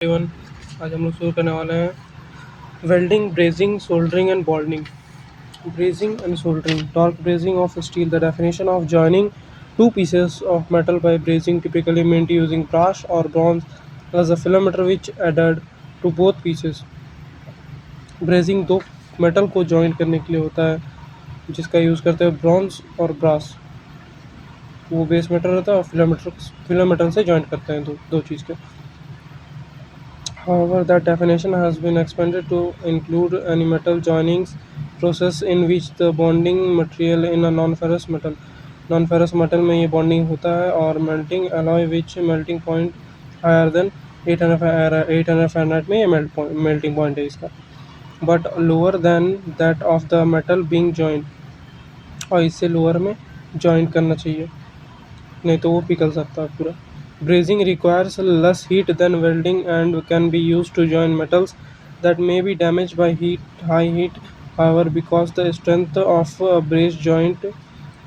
एवं आज हम लोग शुरू करने वाले हैं welding, brazing, soldering and bonding. Brazing and soldering. Torque bracing of steel. The definition of joining two pieces of metal by bracing, typically meant using brass or bronze as a filament which added to both pieces. Brazing दो metal को joint करने के लिए होता है, जिसका use करते हैं ब्रॉन्ज और ब्रास। वो बेस मेटल रहता है और फिलामेटल से जॉइंट करते हैं दो चीज़ के। However, that definition has been expanded to include any metal joinings process in which the bonding material in a non-ferrous metal. Non-ferrous metal में ये bonding होता है और melting alloy which melting point higher than 800 Fahrenheit में ये melting point है इसका, but lower than that of the metal being joined, और इससे lower में join करना चाहिए, नहीं तो वो पिघल सकता है पूरा। Brazing requires less heat than welding and can be used to join metals that may be damaged by high heat. However, because the strength of a brazed joint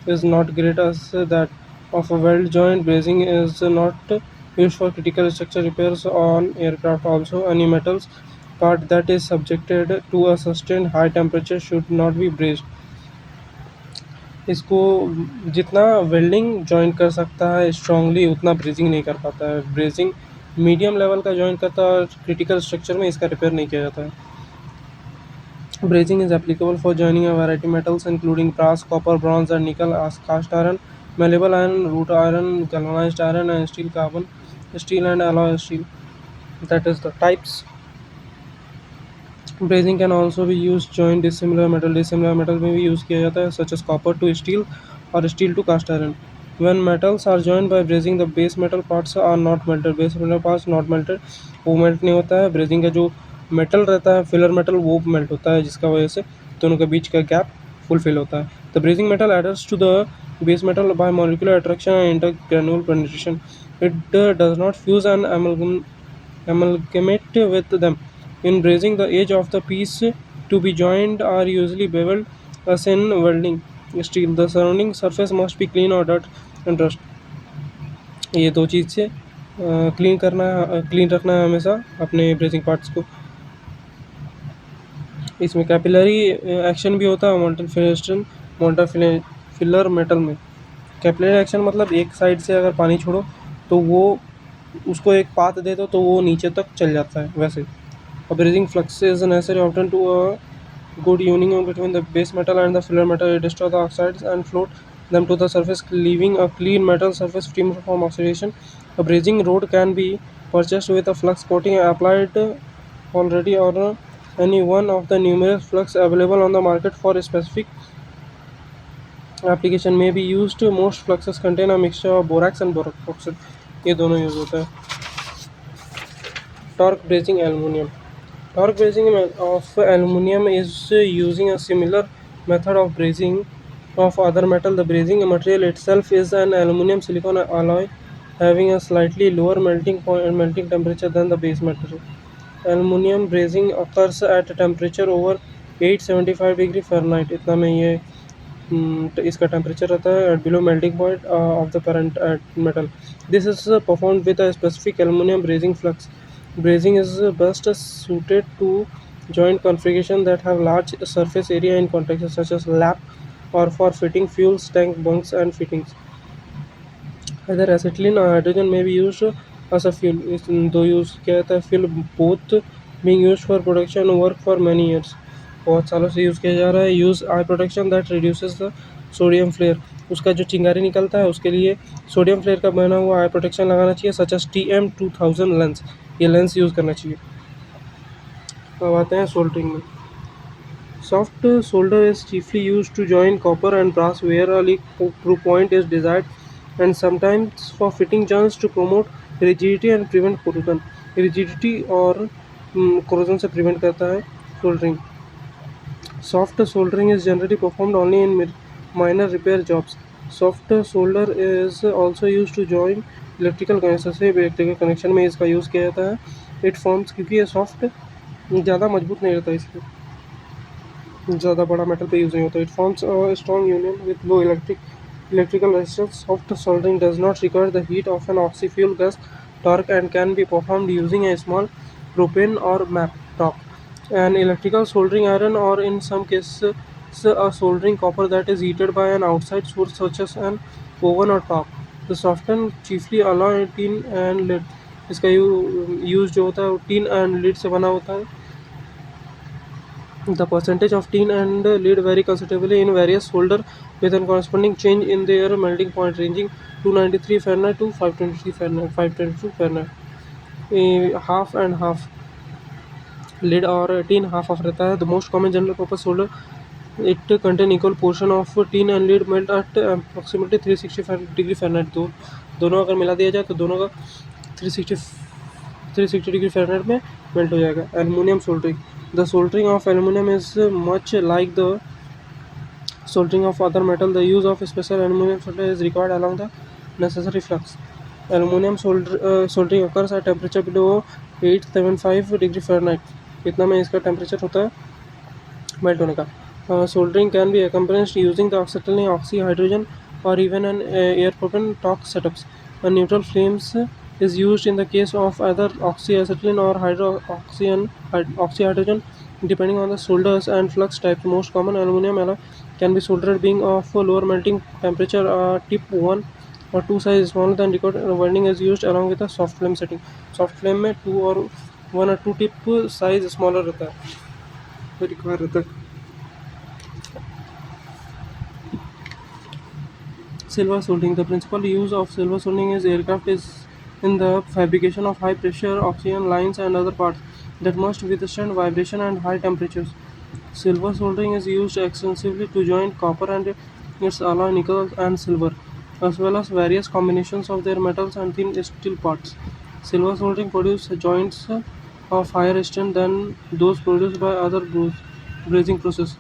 is not great as that of a weld joint, brazing is not used for critical structure repairs on aircraft. Also, any metals part that is subjected to a sustained high temperature should not be brazed. इसको जितना welding join कर सकता है strongly, उतना brazing नहीं कर पाता है। ब्रेजिंग मीडियम लेवल का जॉइन करता है और क्रिटिकल स्ट्रक्चर में इसका रिपेयर नहीं किया जाता है। Brazing is applicable for joining a variety metals including brass, copper, bronze and nickel, cast iron, malleable iron, wrought iron, galvanized iron and steel, carbon steel and alloy steel. That is the types. Brazing can also be used to join dissimilar metal. Dissimilar metal में भी use किया जाता है, such as copper to steel or steel to cast iron. When metals are joined by brazing, the base metal parts are not melted. Base metal parts not melted, वो melt नहीं होता है। Brazing का जो metal रहता है, filler metal, वो melt होता है, जिसका वजह से दोनों के बीच का गैप फुलफिल होता है। The brazing metal adheres to the base metal by molecular attraction and intergranular penetration. It does not fuse and amalgamate with them. In brazing, the edge of the piece to be joined are usually beveled, as in welding steel. The surrounding surface must be clean or dirt and rust. ये दो चीज़ से clean रखना है हमेशा अपने brazing parts को। इसमें capillary action भी होता है मोल्टन फिलर मेटल में। कैपिलरी एक्शन मतलब एक साइड से अगर पानी छोड़ो तो वो उसको एक पाथ दे दो तो वो नीचे तक चल जाता है, वैसे। A brazing flux is necessary often to a good union between the base metal and the filler metal. It destroys the oxides and float them to the surface, leaving a clean metal surface free from oxidation. A brazing rod can be purchased with a flux coating applied already or any one of the numerous flux available on the market for a specific application may be used. Most fluxes contain a mixture of borax and boric oxide. ये दोनों use होता है। Torque brazing aluminium. Torque brazing of aluminium is using a similar method of brazing of other metal. The brazing material itself is an aluminium silicon alloy having a slightly lower melting temperature than the base material. Aluminium brazing occurs at a temperature over 875 degree Fahrenheit. इतना में ये इसका temperature रहता है at below melting point of the parent metal. This is performed with a specific aluminium brazing flux. Brazing is best suited to joint configuration that have large surface area in contexts such as lap or for fitting fuel tank bunks and fittings. Either acetylene or hydrogen may be used as a fuel. इस दो use किया जाता है fuel, both being used for production work for many years. बहुत सालों से use किया जा रहा है। Use eye protection that reduces the sodium flare. उसका जो चिंगारी निकलता है उसके लिए सोडियम फ्लेयर का बना हुआ आई प्रोटेक्शन लगाना चाहिए, सच एस TM2000 लेंस। ये लेंस यूज़ करना चाहिए। अब आते हैं सोल्डरिंग में। Soft solder is chiefly used to join copper and brass where a leak-proof point is desired, and sometimes for fitting joints to promote rigidity and prevent corrosion. Rigidity और corrosion से prevent करता है soldering. Soft soldering is generally performed only in minor repair jobs. Soft solder is also used to join electrical connections. से electrical connection में इसका use किया जाता है। It forms, क्योंकि ये सॉफ्ट ज़्यादा मजबूत नहीं रहता, इसलिए ज़्यादा बड़ा मेटल पे यूज़ नहीं होता। It forms a strong union with low electrical resistance. Soft soldering does not require the heat of an oxy-fuel gas torque and can be performed using a small propane or MAP torque. An electrical soldering iron, or in some cases a soldering copper that is heated by an outside source such as an oven or torque. The soften chiefly alloy tin and lead. इसका use जो होता है वो tin and lead से बना होता है. The percentage of tin and lead vary considerably in various solder with a corresponding change in their melting point ranging 293 Fahrenheit to 523 Fahrenheit, 522 Fahrenheit. Half and half lead or tin half of रहता है. The most common general purpose solder, it contain equal portion of tin and lead melt at approximately 360 degree Fahrenheit. दोनों अगर मिला दिया जाए तो दोनों का 360 डिग्री फ़ारेनहाइट में मेल्ट हो जाएगा. Aluminium soldering. The soldering of aluminium is much like the soldering of other metal. The use of special aluminum solder is required along the necessary flux. Aluminum soldering occurs at temperature below 875 degree Fahrenheit. इतना में इसका temperature होता है melt होने का. Soldering can be accomplished using the acetylene, oxyhydrogen, or even an air propane torque setups. A neutral flames is used in the case of either oxyacetylene or oxyhydrogen, depending on the solders and flux type. Most common aluminum alloy can be soldered being of lower melting temperature. Tip 1 or 2 size smaller than required winding is used along with a soft flame setting. Soft flame में 2 और 1 or 2 tip size smaller रहता है, require रहता है. Silver soldering. The principal use of silver soldering is aircraft is in the fabrication of high pressure oxygen lines and other parts that must withstand vibration and high temperatures. Silver soldering is used extensively to join copper and its alloy nickel and silver, as well as various combinations of their metals and thin steel parts. Silver soldering produces joints of higher strength than those produced by other brazing process.